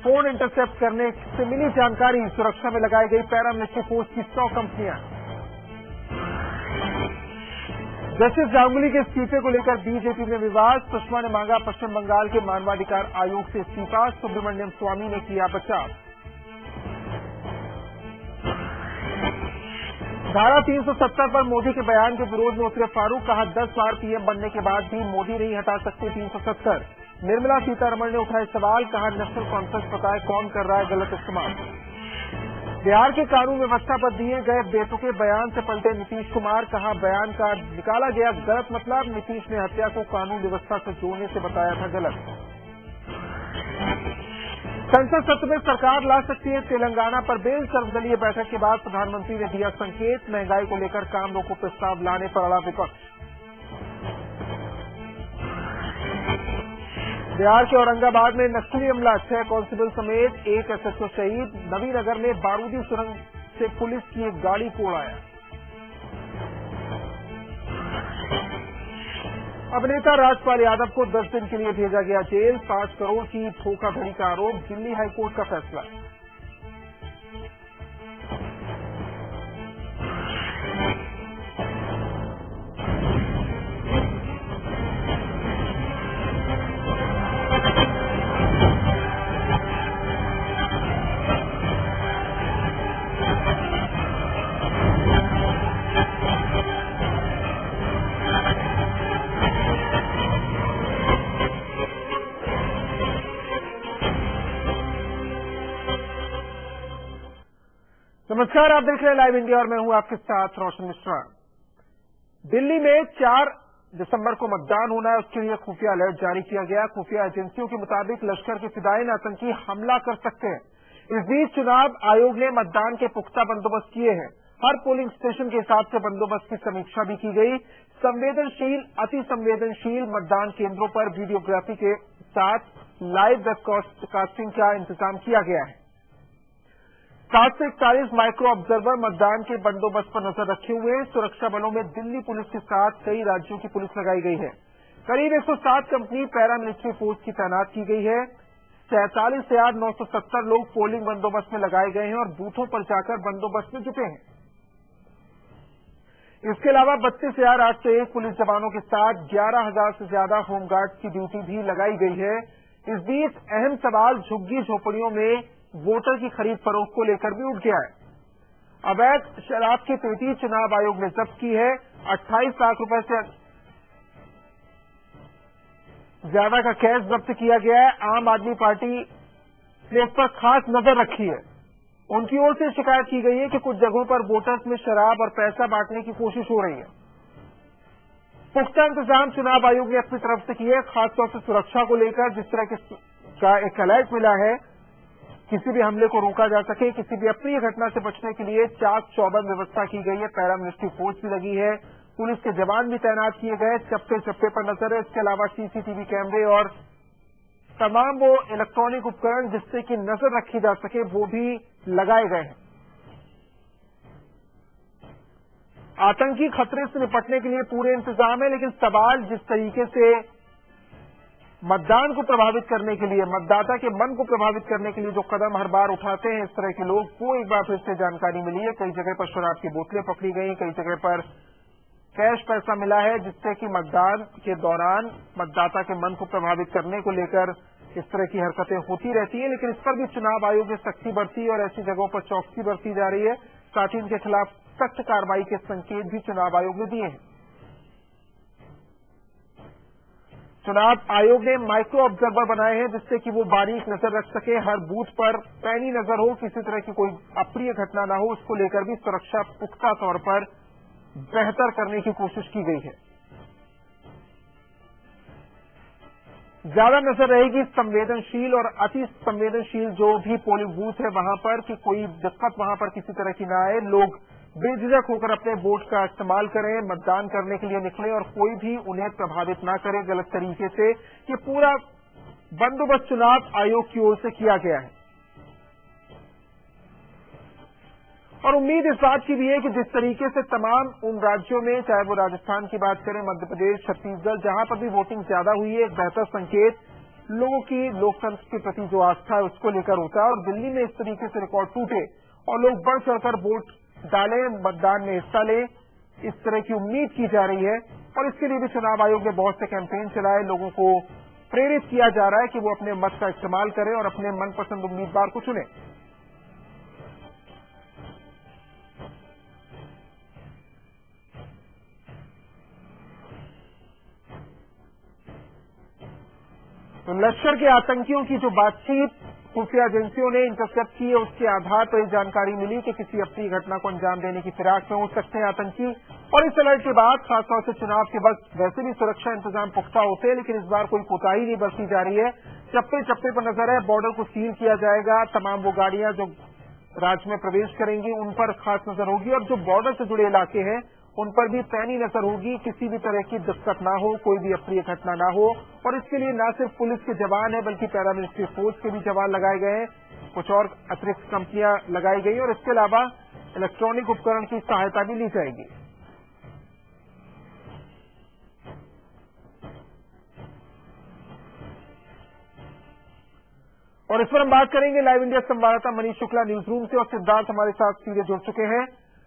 Phone intercept करने से मिली जानकारी, सुरक्षा में लगाई गई पैरामिलिट्री फोर्स की 100 कंपनियां। जस्टिस गांगुली के इस्तीफे को लेकर बीजेपी में विवाद, सुषमा ने मांगा पश्चिम बंगाल के मानवाधिकार आयोग से इस्तीफा, सुब्रमण्यम स्वामी ने किया बचाव। धारा 370 पर मोदी के बयान के विरोध में उतरे फारूक, कहा 10 बार पीएम बनने के बाद भी मोदी नहीं हटा सकते 370। निर्मला सीतारमण ने उठाए सवाल, कहा नेशनल कॉन्फ्रेंस पता है कौन कर रहा है गलत इस्तेमाल। बिहार के कानून व्यवस्था पर दिए गए बेतुके बयान से पलटे नीतीश कुमार, कहा बयान का निकाला गया गलत मतलब, नीतीश ने हत्या को कानून व्यवस्था से जोड़ने से बताया था गलत। संसद सत्र में सरकार ला सकती है तेलंगाना पर बिल, सर्वदलीय बैठक के बाद प्रधानमंत्री ने दिया संकेत, महंगाई को लेकर काम रोको प्रस्ताव लाने पर अड़ा विपक्ष। बिहार के औरंगाबाद में नक्सली हमला, 6 कांस्टेबल समेत 1 एसएचओ शहीद, नवीनगर में बारूदी सुरंग से पुलिस की एक गाड़ी को उड़ाया। अभिनेता राजपाल यादव को 10 दिन के लिए भेजा गया जेल, 5 करोड़ की धोखाधड़ी का आरोप, दिल्ली हाईकोर्ट का फैसला। नमस्कार, आप देख रहे हैं लाइव इंडिया और मैं हूं आपके साथ रोशन मिश्रा। दिल्ली में 4 दिसंबर को मतदान होना है, उसके लिए खुफिया अलर्ट जारी किया गया। खुफिया एजेंसियों के मुताबिक लश्कर के फिदायीन आतंकी हमला कर सकते हैं। इस बीच चुनाव आयोग ने मतदान के पुख्ता बंदोबस्त किए हैं। हर पोलिंग स्टेशन के हिसाब से बंदोबस्त की समीक्षा भी की गई। संवेदनशील, अति संवेदनशील मतदान केंद्रों पर वीडियोग्राफी के साथ लाइव वेबकास्टिंग का इंतजाम किया गया है। 7 से 41 माइक्रो ऑब्जर्वर मतदान के बंदोबस्त पर नजर रखे हुए हैं। सुरक्षा बलों में दिल्ली पुलिस के साथ कई राज्यों की पुलिस लगाई गई है। करीब 107 कंपनी पैरामिलिट्री फोर्स की तैनात की गई है। 47,970 लोग पोलिंग बंदोबस्त में लगाए गए हैं और बूथों पर जाकर बंदोबस्त में जुटे हैं। इसके अलावा 32,801 पुलिस जवानों के साथ 11,000 से ज्यादा होमगार्ड्स की ड्यूटी भी लगाई गई है। इस बीच अहम सवाल झुग्गी झोपड़ियों में वोटर की खरीद फरोख्त को लेकर भी उठ गया है। अवैध शराब की पेटी चुनाव आयोग ने जब्त की है। 28 लाख रुपए से ज्यादा का कैश जब्त किया गया है। आम आदमी पार्टी ने इस पर खास नजर रखी है। उनकी ओर से शिकायत की गई है कि कुछ जगहों पर वोटर्स में शराब और पैसा बांटने की कोशिश हो रही है। पुख्ता इंतजाम चुनाव आयोग ने अपनी तरफ से किए, खासतौर से सुरक्षा को लेकर जिस तरह का एक अलर्ट मिला है, किसी भी हमले को रोका जा सके, किसी भी अप्रिय घटना से बचने के लिए चाक चौबंद व्यवस्था की गई है। पैरामिलिट्री फोर्स भी लगी है, पुलिस के जवान भी तैनात किए गए, चप्पे चप्पे पर नजर है। इसके अलावा सीसीटीवी कैमरे और तमाम वो इलेक्ट्रॉनिक उपकरण जिससे कि नजर रखी जा सके वो भी लगाए गए हैं। आतंकी खतरे से निपटने के लिए पूरे इंतजाम है, लेकिन सवाल जिस तरीके से मतदान को प्रभावित करने के लिए, मतदाता के मन को प्रभावित करने के लिए जो कदम हर बार उठाते हैं इस तरह के लोग, वो एक बार फिर से जानकारी मिली है। कई जगह पर शराब की बोतलें पकड़ी गई, कई जगह पर कैश पैसा मिला है, जिससे कि मतदान के दौरान मतदाता के मन को प्रभावित करने को लेकर इस तरह की हरकतें होती रहती हैं। लेकिन इस पर भी चुनाव आयोग ने सख्ती बरती और ऐसी जगहों पर चौकसी बरती जा रही है। साथ ही इनके खिलाफ सख्त कार्रवाई के संकेत भी चुनाव आयोग ने दिए हैं। चुनाव आयोग ने माइक्रो ऑब्जर्वर बनाए हैं जिससे कि वो बारीक नजर रख सके, हर बूथ पर पैनी नजर हो, किसी तरह की कोई अप्रिय घटना न हो, उसको लेकर भी सुरक्षा पुख्ता तौर पर बेहतर करने की कोशिश की गई है। ज्यादा नजर रहेगी संवेदनशील और अति संवेदनशील जो भी पोलिंग बूथ है वहां पर, कि कोई दिक्कत वहां पर किसी तरह की ना आए, लोग बेझिझक होकर अपने वोट का इस्तेमाल करें, मतदान करने के लिए निकले और कोई भी उन्हें प्रभावित ना करे गलत तरीके से। ये पूरा बंदोबस्त चुनाव आयोग की ओर से किया गया है और उम्मीद इस बात की भी है कि जिस तरीके से तमाम उन राज्यों में, चाहे वो राजस्थान की बात करें, मध्य प्रदेश, छत्तीसगढ़, जहां पर भी वोटिंग ज्यादा हुई है, एक बेहतर संकेत लोगों की लोकतंत्र के प्रति जो आस्था है उसको लेकर होता है। और दिल्ली में इस तरीके से रिकॉर्ड टूटे और लोग बढ़ चढ़कर वोट डालें, मतदान में हिस्सा लें, इस तरह की उम्मीद की जा रही है। और इसके लिए भी चुनाव आयोग ने बहुत से कैंपेन चलाए, लोगों को प्रेरित किया जा रहा है कि वो अपने मत का इस्तेमाल करें और अपने मनपसंद उम्मीदवार को चुनें। तो लश्कर के आतंकियों की जो बातचीत खुफिया एजेंसियों ने इंटरसेप्ट की है, उसके आधार पर जानकारी मिली कि किसी अप्रिय घटना को अंजाम देने की फिराक में हो सकते हैं आतंकी। और इस अलर्ट के बाद खासतौर से चुनाव के वक्त वैसे भी सुरक्षा इंतजाम पुख्ता होते हैं, लेकिन इस बार कोई कोताही नहीं बरती जा रही है। चप्पे चप्पे पर नजर है, बॉर्डर को सील किया जाएगा, तमाम वो गाड़ियां जो राज्य में प्रवेश करेंगी उन पर खास नजर होगी और जो बॉर्डर से जुड़े इलाके हैं उन पर भी पैनी नजर होगी, किसी भी तरह की दिक्कत ना हो, कोई भी अप्रिय घटना ना हो। और इसके लिए न सिर्फ पुलिस के जवान हैं बल्कि पैरामिलिट्री फोर्स के भी जवान लगाए गए हैं, कुछ और अतिरिक्त कंपनियां लगाई गई और इसके अलावा इलेक्ट्रॉनिक उपकरण की सहायता भी ली जाएगी। और इस पर हम बात करेंगे लाइव इंडिया संवाददाता मनीष शुक्ला न्यूज रूम से और सिद्धार्थ हमारे साथ सीधे जुड़ चुके हैं।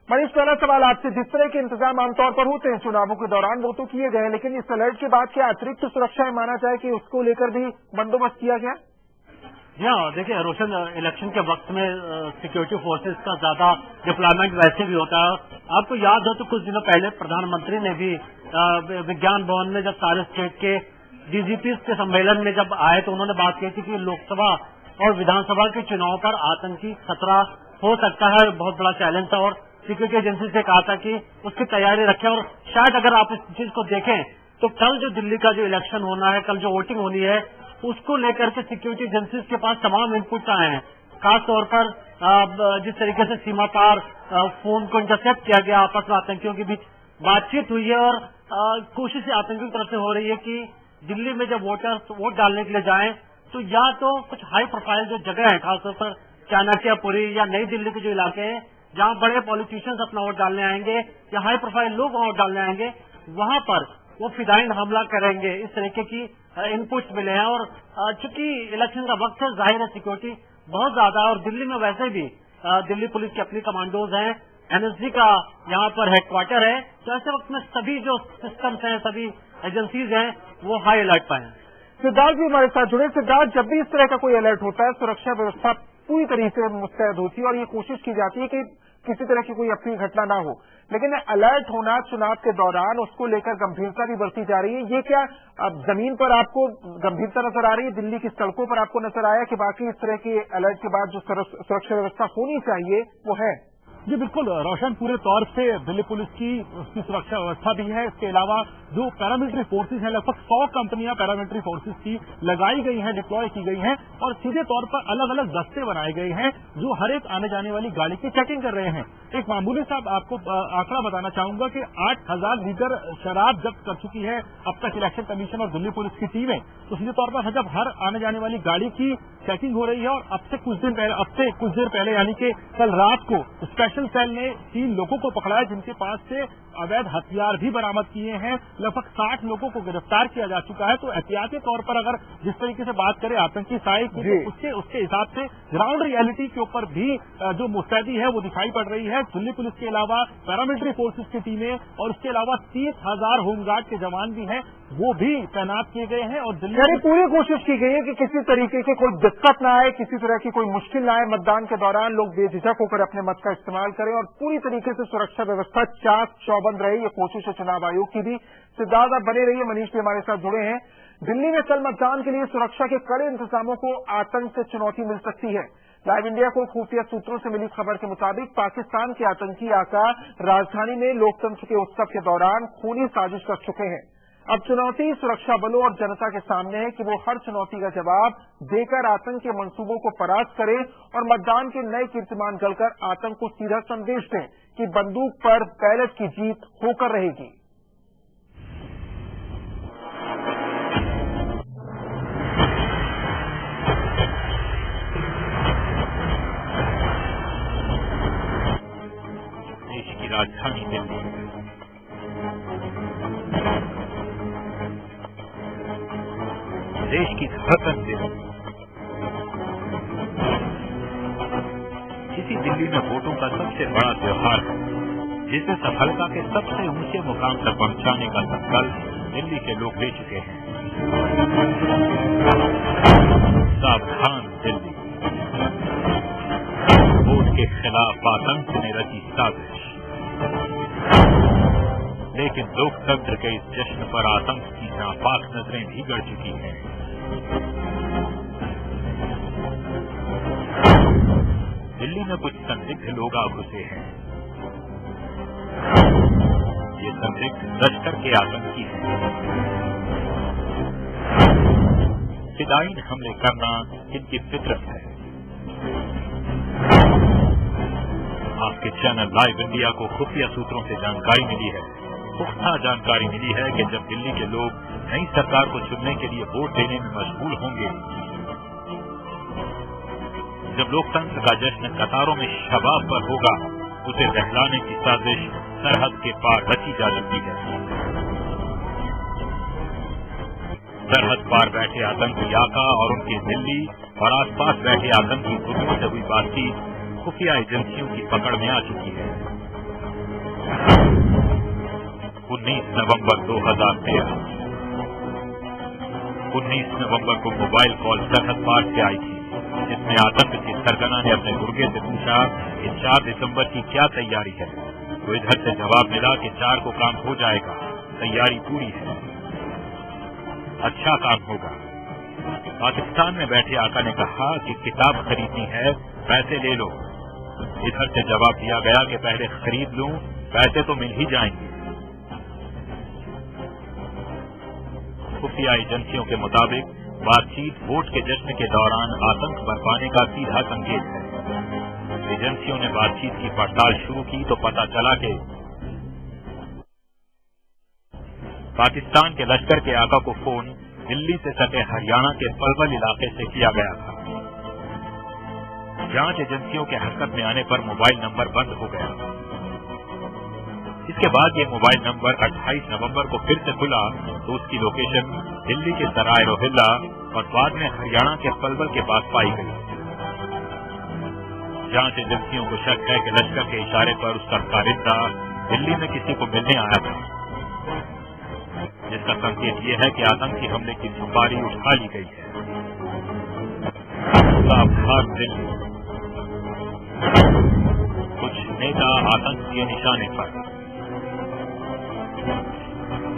मनीष, पहला सवाल आपसे, जिस तरह के इंतजाम आमतौर पर होते हैं चुनावों के दौरान वो तो किए गए, लेकिन इस अलर्ट के बाद क्या अतिरिक्त सुरक्षा माना जाए कि उसको लेकर भी बंदोबस्त किया गया? हाँ, देखिए रोशन, इलेक्शन के वक्त में सिक्योरिटी फोर्सेस का ज्यादा डिप्लॉयमेंट वैसे भी होता है। आपको याद हो तो कुछ दिनों पहले प्रधानमंत्री ने भी विज्ञान भवन में जब सारे स्टेट के डीजीपीज के सम्मेलन में जब आए तो उन्होंने बात की थी कि लोकसभा और विधानसभा के चुनाव पर आतंकी खतरा हो सकता है, बहुत बड़ा चैलेंज था। और सिक्योरिटी एजेंसी से कहा था कि उसकी तैयारी रखें। और शायद अगर आप इस चीज को देखें तो कल जो दिल्ली का जो इलेक्शन होना है, कल जो वोटिंग होनी है, उसको लेकर के सिक्योरिटी एजेंसीज के पास तमाम इनपुट आए हैं। खासतौर पर जिस तरीके से सीमा पार फोन को इंटरसेप्ट किया गया, आपस में आतंकियों के बीच बातचीत हुई है और कोशिश आतंकियों की तरफ से हो रही है कि दिल्ली में जब वोटर्स वोट डालने के लिए जाएं तो या तो कुछ हाई प्रोफाइल जो जगह है, खासतौर पर चाणक्यपुरी या नई दिल्ली के जो इलाके हैं जहां बड़े पॉलिटिशियंस अपना वोट डालने आएंगे या हाई प्रोफाइल लोग वोट डालने आएंगे, वहां पर वो फिदाइन हमला करेंगे। इस तरीके की इनपुट्स मिले हैं। और चूंकि इलेक्शन का वक्त है, जाहिर है सिक्योरिटी बहुत ज्यादा है। और दिल्ली में वैसे भी दिल्ली पुलिस की अपनी कमांडोज हैं, एनएसजी का यहाँ पर हेडक्वार्टर है, तो ऐसे वक्त में सभी जो सिस्टम्स हैं, सभी एजेंसीज हैं, वो हाई अलर्ट पर हैं। सिद्धार्थ भी हमारे साथ जुड़े। सिद्धार्थ, जब भी इस तरह का कोई अलर्ट होता है सुरक्षा व्यवस्था पूरी तरीके से मुस्तैद होती है और ये कोशिश की जाती है कि किसी तरह की कोई अप्रिय घटना ना हो, लेकिन अलर्ट होना चुनाव के दौरान उसको लेकर गंभीरता भी बरती जा रही है। ये क्या अब जमीन पर आपको गंभीरता नजर आ रही है, दिल्ली की सड़कों पर आपको नजर आया कि बाकी इस तरह के अलर्ट के बाद जो सुरक्षा व्यवस्था होनी चाहिए वो है? जी बिल्कुल रोशन, पूरे तौर से दिल्ली पुलिस की उसकी सुरक्षा व्यवस्था भी है। इसके अलावा जो पैरामिलिट्री फोर्सेज हैं, लगभग 100 कंपनियां पैरामिलिट्री फोर्सेज की लगाई गई हैं, डिप्लॉय की गई हैं और सीधे तौर पर अलग अलग दस्ते बनाए गए हैं जो हर एक आने जाने वाली गाड़ी की चेकिंग कर रहे हैं। एक मामूली सा आपको आंकड़ा बताना चाहूंगा कि 8000 लीटर शराब जब्त कर चुकी है अब तक इलेक्शन कमीशन और दिल्ली पुलिस की टीमें। तो सीधे तौर पर जब हर आने जाने वाली गाड़ी की चेकिंग हो रही है और अब से कुछ देर पहले यानी कि कल रात को स्पेशल सेल ने 3 लोगों को पकड़ा है जिनके पास से अवैध हथियार भी बरामद किए हैं। लगभग 60 लोगों को गिरफ्तार किया जा चुका है। तो एहतियाती तौर पर अगर जिस तरीके से बात करें आतंकी साइड की, तो उसके हिसाब से ग्राउंड रियलिटी के ऊपर भी जो मुस्तैदी है वो दिखाई पड़ रही है। दिल्ली पुलिस के अलावा पैरामिलिट्री फोर्सेज की टीमें और उसके अलावा 30,000 होमगार्ड के जवान भी हैं, वो भी तैनात किए गए हैं। और दिल्ली पूरी कोशिश की गई है कि किसी तरीके की कोई दिक्कत ना आए, किसी तरह की कोई मुश्किल ना आए, मतदान के दौरान लोग बेझिझक होकर अपने मत का इस्तेमाल करें और पूरी तरीके से सुरक्षा व्यवस्था चाक चौबंद रहे। ये कोशिश है चुनाव आयोग की भी। सिद्धार्थ, आप बने रहिए, मनीष भी हमारे साथ जुड़े हैं। दिल्ली में कल मतदान के लिए सुरक्षा के कड़े इंतजामों को आतंक से चुनौती मिल सकती है। लाइव इंडिया को खुफिया सूत्रों से मिली खबर के मुताबिक पाकिस्तान के आतंकी आका राजधानी में लोकतंत्र के उत्सव के दौरान खूनी साजिश कर चुके हैं। अब चुनौती सुरक्षा बलों और जनता के सामने है कि वो हर चुनौती का जवाब देकर आतंक के मंसूबों को परास्त करें और मतदान के नए कीर्तिमान गढ़कर आतंक को सीधा संदेश दें कि बंदूक पर बैलेट की जीत होकर रहेगी। देश की राजधानी दिल्ली देश की वतन दिल्ली। इसी दिल्ली में वोटों का सबसे बड़ा त्योहार है, जिसे सफलता के सबसे ऊंचे मुकाम तक पहुंचाने का संकल्प दिल्ली के लोग ले चुके हैं। सावधान दिल्ली, वोट के खिलाफ आतंक ने रची साजिश। लेकिन लोकतंत्र के इस जश्न पर आतंक की नापाक नजरें भी गड़ चुकी हैं। दिल्ली में कुछ संदिग्ध लोग आ घुसे हैं। ये संदिग्ध लश्कर के आतंकी हैं। फिदायीन हमले करना इनकी फितरत है। आपके चैनल लाइव इंडिया को खुफिया सूत्रों से जानकारी मिली है, पुख्ता जानकारी मिली है कि जब दिल्ली के लोग नई सरकार को चुनने के लिए वोट देने में मशगूल होंगे, जब लोकतंत्र का जश्न कतारों में शबाब पर होगा, उसे बहलाने की साजिश सरहद के पार रची जा चुकी है। सरहद पार बैठे आतंकी आका और उनके दिल्ली और आसपास बैठे आतंकी गुटों से हुई बातचीत खुफिया एजेंसियों की पकड़ में आ चुकी है। 19 नवंबर 2013 19 नवंबर को मोबाइल कॉल सरहद पार से आई थी, जिसमें आतंक की सरगना ने अपने गुर्गे से पूछा कि 4 दिसंबर की क्या तैयारी है। तो इधर से जवाब मिला कि 4 को काम हो जाएगा, तैयारी पूरी है, अच्छा काम होगा। पाकिस्तान में बैठे आका ने कहा कि किताब खरीदनी है, पैसे ले लो। इधर से जवाब दिया गया कि पहले खरीद लूं, पैसे तो मिल ही जाएंगे। खुफिया एजेंसियों के मुताबिक बातचीत वोट के जश्न के दौरान आतंक बरपाने का सीधा संकेत है। एजेंसियों ने बातचीत की पड़ताल शुरू की तो पता चला कि पाकिस्तान के लश्कर के आका को फोन दिल्ली से सटे हरियाणा के पलवल इलाके से किया गया था। जांच एजेंसियों के हरकत में आने पर मोबाइल नंबर बंद हो गया। इसके बाद ये मोबाइल नंबर 28 नवंबर को फिर से खुला तो उसकी लोकेशन दिल्ली के सराय रोहिल्ला और बाद में हरियाणा के पलवल के पास पाई गई। जांच एजेंसियों को शक है कि लश्कर के इशारे पर उसका कारिंदा दिल्ली में किसी को मिलने आया था, जिसका संकेत ये है कि आतंकी हमले की सुपारी उठा ली गई है। सावधान दिल्ली, कुछ नेता आतंक के निशाने पर।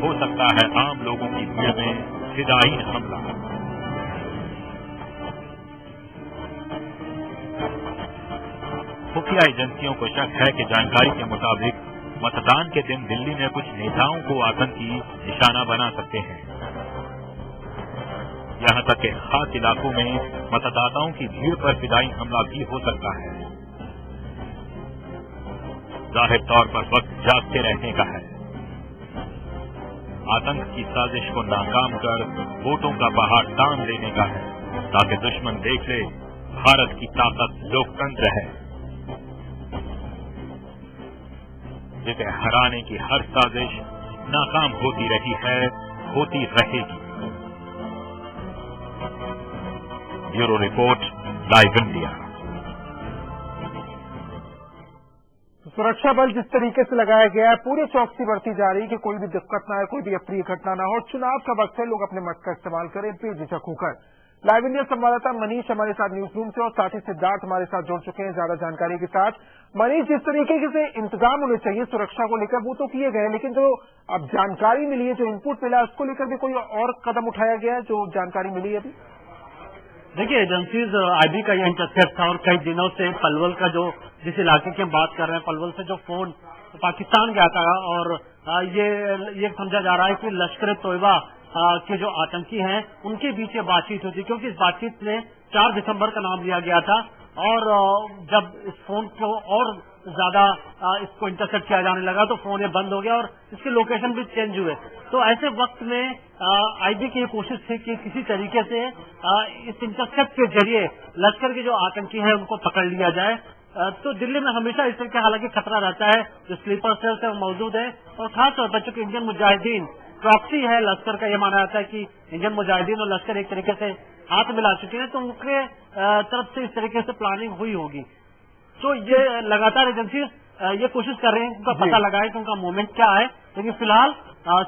हो सकता है आम लोगों की भीड़ में फिदायीन हमला। खुफिया एजेंसियों को शक है कि जानकारी के मुताबिक मतदान के दिन दिल्ली में कुछ नेताओं को आतंकी निशाना बना सकते हैं। यहां तक कि खास इलाकों में मतदाताओं की भीड़ पर फिदायीन हमला भी हो सकता है। जाहिर तौर पर वक्त जागते रहने का है। आतंक की साजिश को नाकाम कर वोटों का पहाड़ तान लेने का है, ताकि दुश्मन देख ले भारत की ताकत लोकतंत्र है, जिसे हराने की हर साजिश नाकाम होती रही है, होती रहेगी। Bureau report, live India. सुरक्षा बल जिस तरीके से लगाया गया है, पूरी चौकसी बढ़ती जा रही है कि कोई भी दिक्कत ना है, कोई भी अप्रिय घटना ना हो। चुनाव का वक्त है, लोग अपने मत का इस्तेमाल करें बेझिझक होकर। लाइव इंडिया संवाददाता मनीष हमारे साथ न्यूज रूम से और साथ ही सिद्धार्थ हमारे साथ जुड़ चुके हैं ज्यादा जानकारी के साथ। मनीष, जिस तरीके से इंतजाम होने चाहिए सुरक्षा को लेकर वो तो किए गए, लेकिन जो अब जानकारी मिली है, जो इनपुट मिला है, उसको लेकर भी कोई और कदम उठाया गया है जो जानकारी मिली है अभी? देखिए, एजेंसीज आईबी का यह इंटरसेप्ट था और कई दिनों से पलवल का जो जिस इलाके की हम बात कर रहे हैं, पलवल से जो फोन पाकिस्तान गया था और ये समझा जा रहा है कि लश्कर तोयबा के जो आतंकी हैं उनके बीच ये बातचीत हुई थी, क्योंकि इस बातचीत में 4 दिसंबर का नाम लिया गया था और जब इस फोन को और ज्यादा इसको इंटरसेप्ट किया जाने लगा तो फोन ये बंद हो गया और इसके लोकेशन भी चेंज हुए। तो ऐसे वक्त में आईबी की कोशिश थी कि किसी तरीके से इस इंटरसेप्ट के जरिए लश्कर के जो आतंकी हैं उनको पकड़ लिया जाए। तो दिल्ली में हमेशा इस तरह का हालांकि खतरा रहता है, जो स्लीपर सेल्स है मौजूद है और खासतौर पर चूंकि इंडियन मुजाहिदीन प्रॉक्सी है लश्कर का, यह माना जाता है कि इंडियन मुजाहिदीन और लश्कर एक तरीके से हाथ मिला चुके हैं तो उनके तरफ से इस तरीके से प्लानिंग हुई होगी। तो ये लगातार एजेंसी ये कोशिश कर रहे हैं उनका पता लगाए कि उनका मूवमेंट क्या है, लेकिन फिलहाल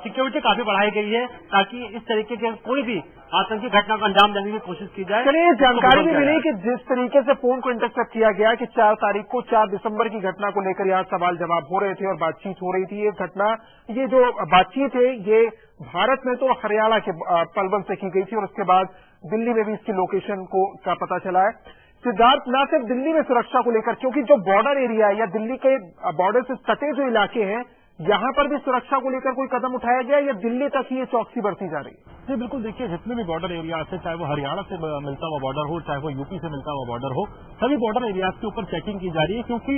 सिक्योरिटी काफी बढ़ाई गई है ताकि इस तरीके के कोई भी आतंकी घटना को अंजाम देने की कोशिश की जाए। चलिए, जानकारी भी मिली कि जिस तरीके से फोन को इंटरसेप्ट किया गया कि 4 तारीख को 4 दिसंबर की घटना को लेकर यहाँ सवाल जवाब हो रहे थे और बातचीत हो रही थी। ये घटना, ये जो बातचीत है, ये भारत में तो हरियाणा के पलवल से की गई थी और उसके बाद दिल्ली में भी इसकी लोकेशन का पता चला है। सिद्धार्थ, न सिर्फ दिल्ली में सुरक्षा को लेकर, क्योंकि जो बॉर्डर एरिया है या दिल्ली के बॉर्डर से सटे जो इलाके हैं, यहां पर भी सुरक्षा को लेकर कोई कदम उठाया गया या दिल्ली तक ही ये चौकसी बरती जा रही है? जी बिल्कुल, देखिए जितने भी बॉर्डर एरियाज है, चाहे वो हरियाणा से मिलता हुआ बॉर्डर हो, चाहे वो यूपी से मिलता हुआ बॉर्डर हो, सभी बॉर्डर एरियाज के ऊपर चेकिंग की जा रही है, क्योंकि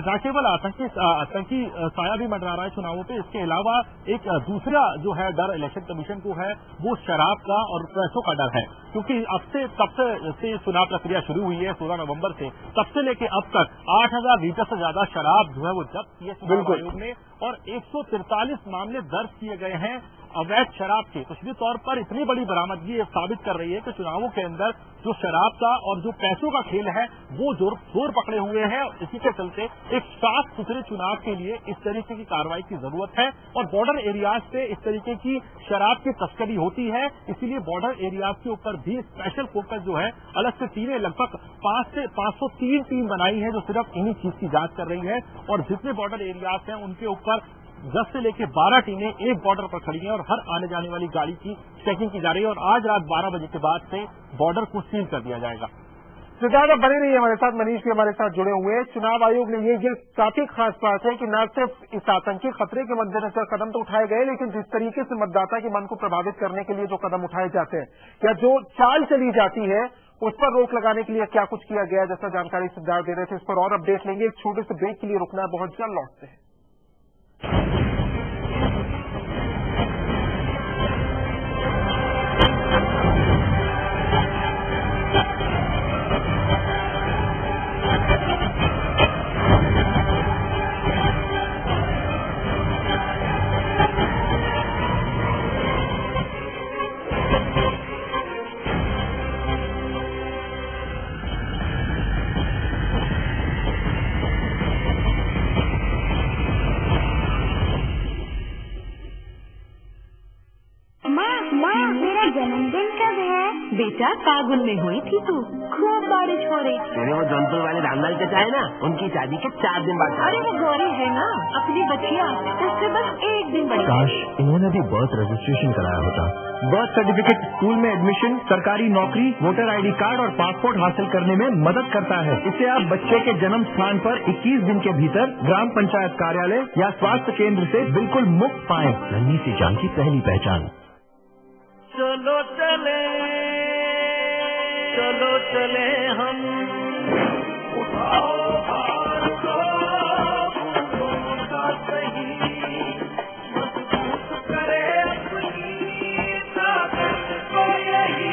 न केवल आतंकी साया भी मंडरा रहा है चुनावों पे, इसके अलावा एक दूसरा जो है डर इलेक्शन कमीशन को है वो शराब का और पैसों का डर है, क्योंकि तब से चुनाव प्रक्रिया शुरू हुई है 16 नवंबर से, तब से लेके अब तक 8000 लीटर से ज्यादा शराब जो है वो जब्त की है चुनाव आयोग ने और 143 मामले दर्ज किए गए हैं अवैध शराब के। तो सीधे तौर पर इतनी बड़ी बरामदगी ये साबित कर रही है कि चुनावों के अंदर जो शराब का और जो पैसों का खेल है वो जोर पकड़े हुए हैं। इसी के चलते एक साफ सुथरे चुनाव के लिए इस तरीके की कार्रवाई की जरूरत है और बॉर्डर एरियाज पे इस तरीके की शराब की तस्करी होती है, इसीलिए बॉर्डर एरियाज के ऊपर भी स्पेशल फोकस जो है अलग से टीमें, लगभग 503 टीम बनाई है जो सिर्फ इन्हीं चीज की जांच कर रही है और जितने बॉर्डर एरियाज हैं उनके ऊपर 10 से लेकर 12 टीमें एक बॉर्डर पर खड़ी हैं और हर आने जाने वाली गाड़ी की चेकिंग की जा रही है और आज रात 12 बजे के बाद से बॉर्डर को सील कर दिया जाएगा। सिद्धार्थ, बने रही है हमारे साथ, मनीष भी हमारे साथ जुड़े हुए हैं। चुनाव आयोग ने ये काफी खास बात है कि न सिर्फ इस आतंकी खतरे के मद्देनजर कदम तो उठाए गए, लेकिन जिस तरीके से मतदाता के मन को प्रभावित करने के लिए जो कदम उठाए जाते हैं या जो चाल चली जाती है उस पर रोक लगाने के लिए क्या कुछ किया गया, जैसा जानकारी सिद्धार्थ दे रहे थे, इस पर और अपडेट लेंगे। एक छोटे से ब्रेक के लिए रुकना है, बहुत जल्द लौटते हैं। जन्मदिन कब है? बेटा कागुल में हुई थी तू, खूब बारिश हो रही थी। वो जौनपुर वाले रामलाल चाचा है ना, उनकी शादी के 4 दिन बाद। अरे वो गौरी है ना, अपनी बच्चियाँ, उससे बस 1 दिन बड़ी। काश इन्होंने भी बर्थ रजिस्ट्रेशन कराया होता। बर्थ सर्टिफिकेट स्कूल में एडमिशन, सरकारी नौकरी, वोटर ID कार्ड और पासपोर्ट हासिल करने में मदद करता है। इससे आप बच्चे के जन्म स्थान पर 21 दिन के भीतर ग्राम पंचायत कार्यालय या स्वास्थ्य केंद्र से बिल्कुल मुफ्त पाएं। नन्ही सी जान की पहली पहचान। चलो चले हम उठाओ हाथ को सही मजबूत करे अपनी ताकत को यही।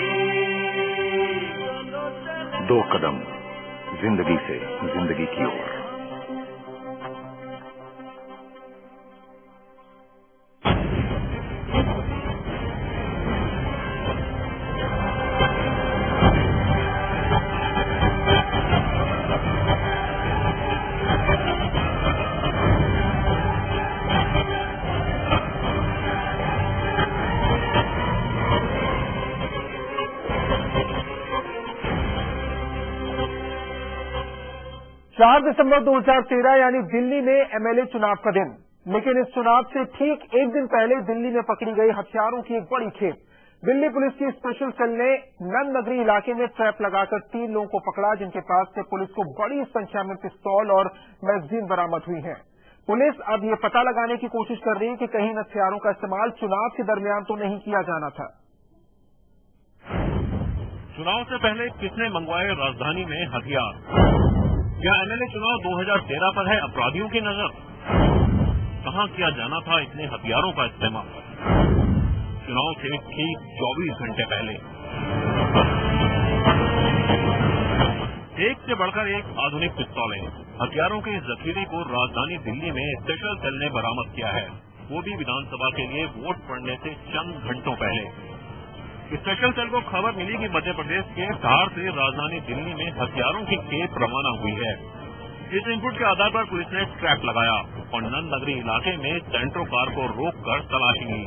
2 कदम जिंदगी से जिंदगी की ओर। चार दिसंबर 2013 यानी दिल्ली में MLA चुनाव का दिन, लेकिन इस चुनाव से ठीक 1 दिन पहले दिल्ली में पकड़ी गई हथियारों की एक बड़ी खेप। दिल्ली पुलिस की स्पेशल सेल ने नंद नगरी इलाके में ट्रैप लगाकर 3 लोगों को पकड़ा, जिनके पास से पुलिस को बड़ी संख्या में पिस्तौल और मैगजीन बरामद हुई हैं। पुलिस अब ये पता लगाने की कोशिश कर रही है कि कहीं इन हथियारों का इस्तेमाल चुनाव के दरमियान तो नहीं किया जाना था। चुनाव से पहले किसने मंगवाए राजधानी में हथियार? क्या MLA चुनाव 2013 पर है अपराधियों की नजर? कहां किया जाना था इतने हथियारों का इस्तेमाल? चुनाव से ठीक 24 घंटे पहले एक से बढ़कर एक आधुनिक पिस्तौलें, हथियारों के इस जखीरे को राजधानी दिल्ली में स्पेशल सेल ने बरामद किया है, वो भी विधानसभा के लिए वोट पड़ने से चंद घंटों पहले। स्पेशल सेल को खबर मिली कि मध्य प्रदेश के धार से राजधानी दिल्ली में हथियारों की खेप रवाना हुई है। इस इनपुट के आधार पर पुलिस ने ट्रैप लगाया और नंद नगरी इलाके में सेंट्रो कार को रोककर तलाशी ली,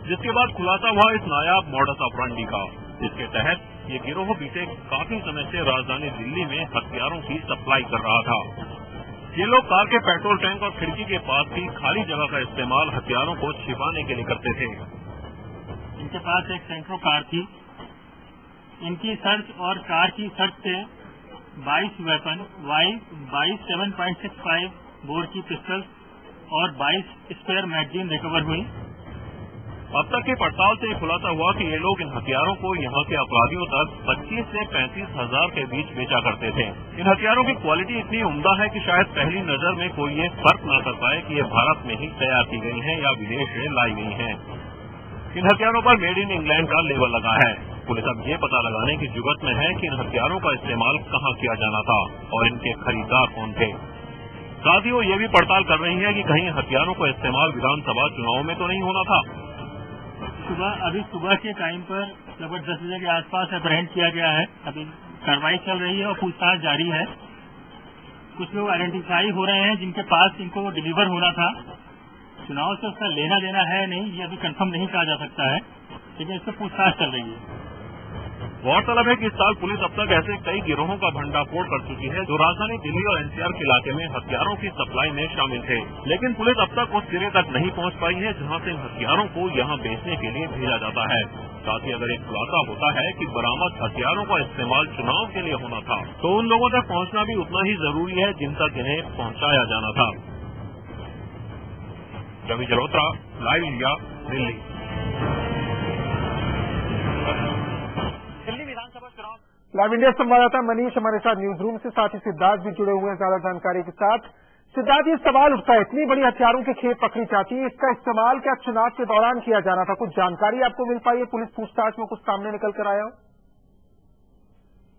जिसके बाद खुलासा हुआ इस नायाब मॉडस ऑपरेंडी का, जिसके तहत ये गिरोह बीते काफी समय से राजधानी दिल्ली में हथियारों की सप्लाई कर रहा था। ये लोग कार के पेट्रोल टैंक और खिड़की के पास की खाली जगह का इस्तेमाल हथियारों को छिपाने के लिए करते थे। इनके पास एक सेंट्रो कार थी। इनकी सर्च और कार की सर्च से 22 वेपन, 22 7.65 बोर की पिस्टल और 22 स्पेयर मैगजीन रिकवर हुई। अब तक की पड़ताल से खुलासा हुआ कि ये लोग इन हथियारों को यहाँ के अपराधियों तक 25 से 35 हजार के बीच बेचा करते थे। इन हथियारों की क्वालिटी इतनी उम्दा है कि शायद पहली नजर में कोई ये फर्क न कर पाए कि ये भारत में ही तैयार की गई हैं या विदेश से लाई गई हैं। इन हथियारों पर मेड इन इंग्लैंड का लेबल लगा है। पुलिस अब ये पता लगाने की जुगत में है कि इन हथियारों का इस्तेमाल कहाँ किया जाना था और इनके खरीदार कौन थे। साथ ही वो ये भी पड़ताल कर रही है कि कहीं हथियारों का इस्तेमाल विधानसभा चुनाव में तो नहीं होना था। अभी सुबह के टाइम पर लगभग 10 बजे के आसपास अपहरण किया गया है। अभी कार्रवाई चल रही है और पूछताछ जारी है। कुछ लोग आइडेंटिफाई हो रहे हैं जिनके पास इनको डिलीवर होना था। चुनाव से उसका लेना देना है नहीं, ये अभी कंफर्म नहीं कहा जा सकता है, लेकिन इससे पूछताछ चल रही है। गौरतलब है कि इस साल पुलिस अब तक ऐसे कई गिरोहों का भंडाफोड़ कर चुकी है जो राजधानी दिल्ली और एनसीआर के इलाके में हथियारों की सप्लाई में शामिल थे, लेकिन पुलिस अब तक उस सिरे तक नहीं पहुंच पाई है जहां से इन हथियारों को यहां बेचने के लिए भेजा जाता है। साथ ही अगर एक खुलासा होता है कि बरामद हथियारों का इस्तेमाल चुनाव के लिए होना था, तो उन लोगों तक पहुंचना भी उतना ही जरूरी है जिन तक इन्हें पहुंचाया जाना था। Ravi Jalotra, Live India, Delhi. Live India संवाददाता मनीष हमारे साथ न्यूज रूम से, साथ ही सिद्धार्थ भी जुड़े हुए हैं ज्यादा जानकारी के साथ। सिद्धार्थ, ये सवाल उठता है, इतनी बड़ी हथियारों की खेप पकड़ी जाती है, इसका इस्तेमाल क्या चुनाव के दौरान किया जाना था? कुछ जानकारी आपको मिल पाई है? पुलिस पूछताछ में कुछ सामने निकल कर आया हो?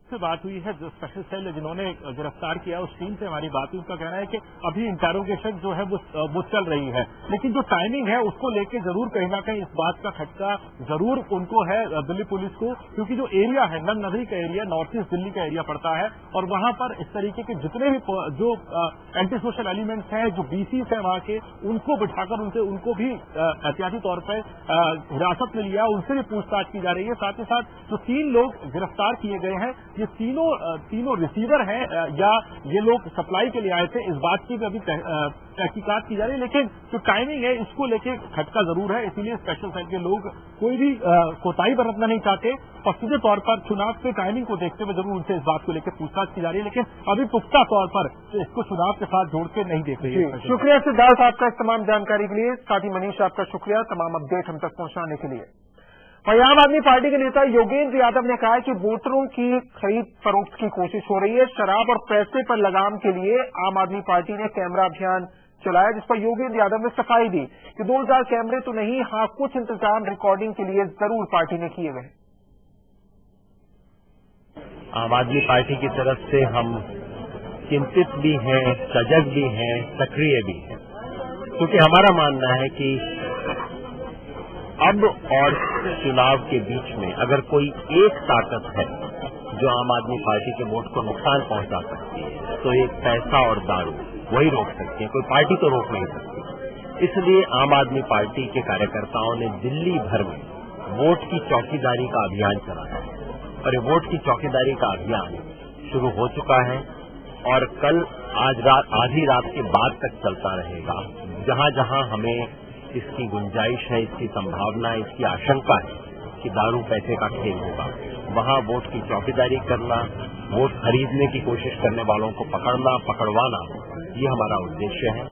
से बात हुई है जो स्पेशल सेल जिन्होंने गिरफ्तार किया उस टीम से हमारी बात हुई। उनका कहना है कि अभी इंटेरोगेशन जो है वो चल रही है, लेकिन जो टाइमिंग है उसको लेके जरूर कहीं ना कहीं इस बात का खटका जरूर उनको है दिल्ली पुलिस को, क्योंकि जो एरिया है नंद नगरी का एरिया, नॉर्थ ईस्ट दिल्ली का एरिया पड़ता है और वहां पर इस तरीके के जितने भी जो एंटी सोशल एलिमेंट्स हैं, जो बीसीस है वहां के, उनको बिठाकर उनको भी एहतियाती तौर पर हिरासत में लिया, उनसे भी पूछताछ की जा रही है। साथ ही साथ जो 3 लोग गिरफ्तार किए गए हैं, ये तीनों रिसीवर हैं या ये लोग सप्लाई के लिए आए थे, इस बात की भी अभी तहकीकात की जा रही है, लेकिन जो टाइमिंग है इसको लेके खटका जरूर है। इसीलिए स्पेशल सेल के लोग कोई भी कोताही बरतना नहीं चाहते और सीधे तौर पर चुनाव के टाइमिंग को देखते हुए जरूर उनसे इस बात को लेकर पूछताछ की जा रही है, लेकिन अभी पुख्ता तौर पर इसको चुनाव के साथ जोड़ के नहीं देख रही है। शुक्रिया सिद्धार्थ आपका इस तमाम जानकारी के लिए, साथ ही मनीष आपका शुक्रिया तमाम अपडेट हम तक पहुंचाने के लिए। वहीं आम आदमी पार्टी के नेता योगेंद्र यादव ने कहा है कि वोटरों की खरीद फरोख्त की कोशिश हो रही है। शराब और पैसे पर लगाम के लिए आम आदमी पार्टी ने कैमरा अभियान चलाया, जिस पर योगेंद्र यादव ने सफाई दी कि 2000 कैमरे तो नहीं, हाँ कुछ इंतजाम रिकॉर्डिंग के लिए जरूर पार्टी ने किए गए। आम आदमी पार्टी की तरफ से हम चिंतित भी हैं, सजग भी हैं, सक्रिय भी हैं, क्योंकि हमारा मानना है कि अब और चुनाव के बीच में अगर कोई एक ताकत है जो आम आदमी पार्टी के वोट को नुकसान पहुंचा सकती है तो एक पैसा और दारू वही रोक सकती है, कोई पार्टी तो रोक नहीं सकती। इसलिए आम आदमी पार्टी के कार्यकर्ताओं ने दिल्ली भर में वोट की चौकीदारी का अभियान चलाया है और ये वोट की चौकीदारी का अभियान शुरू हो चुका है और कल आधी रात के बाद तक चलता रहेगा। जहां जहां हमें इसकी गुंजाइश है, इसकी संभावना है, इसकी आशंका है कि दारू पैसे का खेल होगा, वहां वोट की चौकीदारी करना, वोट खरीदने की कोशिश करने वालों को पकड़ना, पकड़वाना, ये हमारा उद्देश्य है।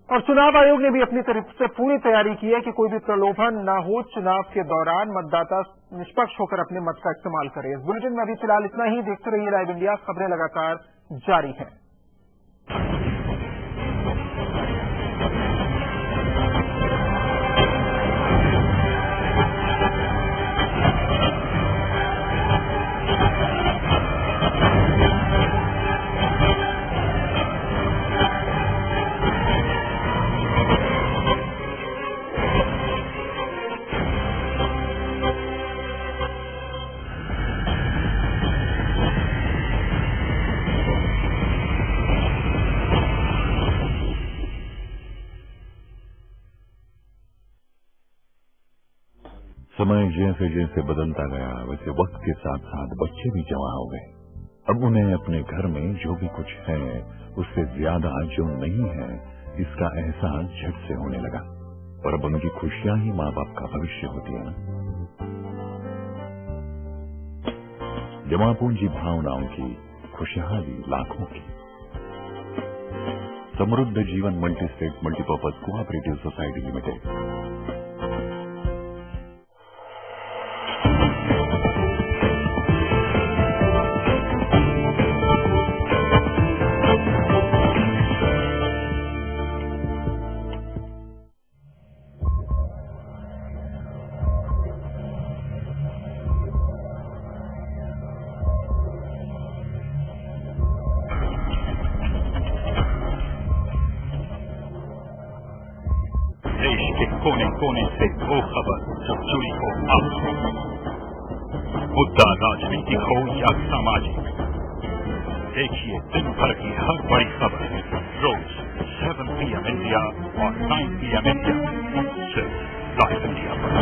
और चुनाव आयोग ने भी अपनी तरफ से पूरी तैयारी की है कि कोई भी प्रलोभन न हो, चुनाव के दौरान मतदाता निष्पक्ष होकर अपने मत का इस्तेमाल करें। इस बुलेटिन में अभी फिलहाल इतना ही। देखते रहिए लाइव इंडिया, खबरें लगातार जारी हैं। समय जैसे जैसे बदलता गया वैसे वक्त के साथ साथ बच्चे भी जवां हो गए। अब उन्हें अपने घर में जो भी कुछ है उससे ज्यादा जो नहीं है इसका एहसास झट से होने लगा। और अब उनकी खुशियां ही माँ बाप का भविष्य होती है ना। जमा पूंजी भावनाओं की खुशहाली लाखों की। समृद्ध जीवन multi state multipurpose cooperative society limited. देश के कोने कोने से वो खबर जो जुड़ी हो आपसे, मुद्दा राजनीतिक हो या सामाजिक, देखिए दिन भर की हर बड़ी खबर रोज 7 PM इंडिया और 9 PM इंडिया सिर्फ लाइव इंडिया पर।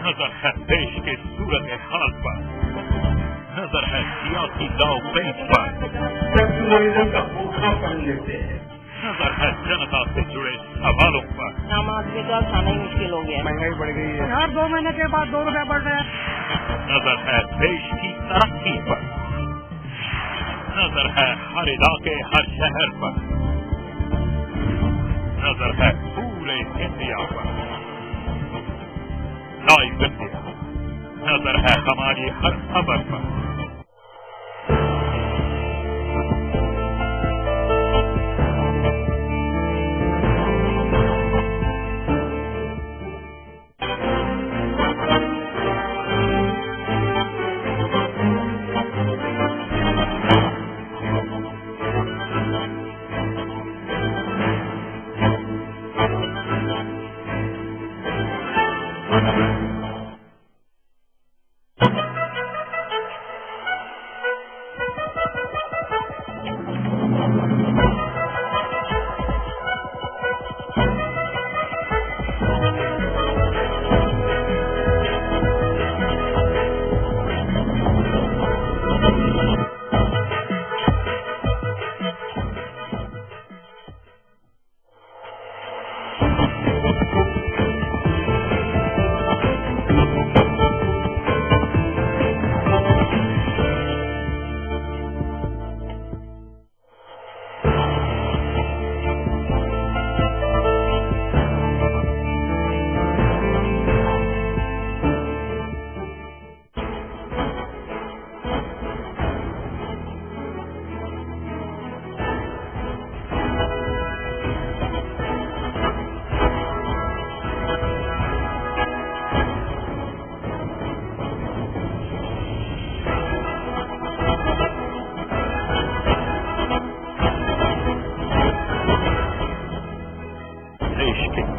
नजर है देश के सूरत हाल पर, नजर है सियासी दाव पेच पर, का भूखा पन लेते हैं, नजर है जनता से जुड़े सवालों पर। आम आदमी का खाना ही मुश्किल हो गया, महंगाई बढ़ गई है, हर 2 महीने के बाद 2 रुपए बढ़ रहे हैं। नजर है देश की तरक्की पर, नजर है हर इलाके हर शहर पर, नजर है पूरे इंडिया पर। लाइव इंडिया, नजर है हमारी हर खबर पर।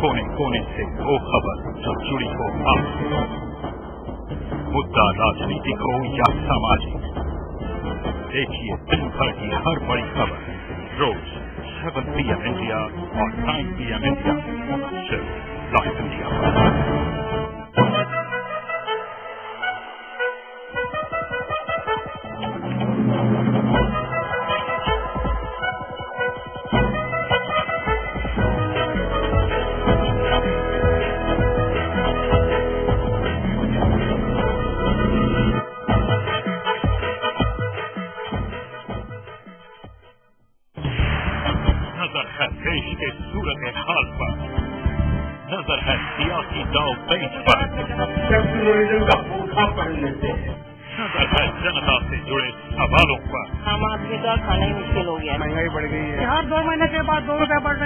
कोने कोने से वो खबर जो जुड़ी हो आपसे, मुद्दा राजनीतिक हो या सामाजिक, देखिए दिन भर की हर बड़ी खबर रोज 7 PM इंडिया और 9 PM इंडिया सिर्फ लाइव इंडिया पर। नजर है देश के सूरत हाल पर, नजर है सियासी दाव पेच पर, का भूखा पन लेते हैं, नजर है जनता से जुड़े सवालों पर। आम आदमी का खाना ही मुश्किल हो गया, महंगाई बढ़ गई है, हर 2 महीने के बाद 2 रुपए बढ़ रहे हैं।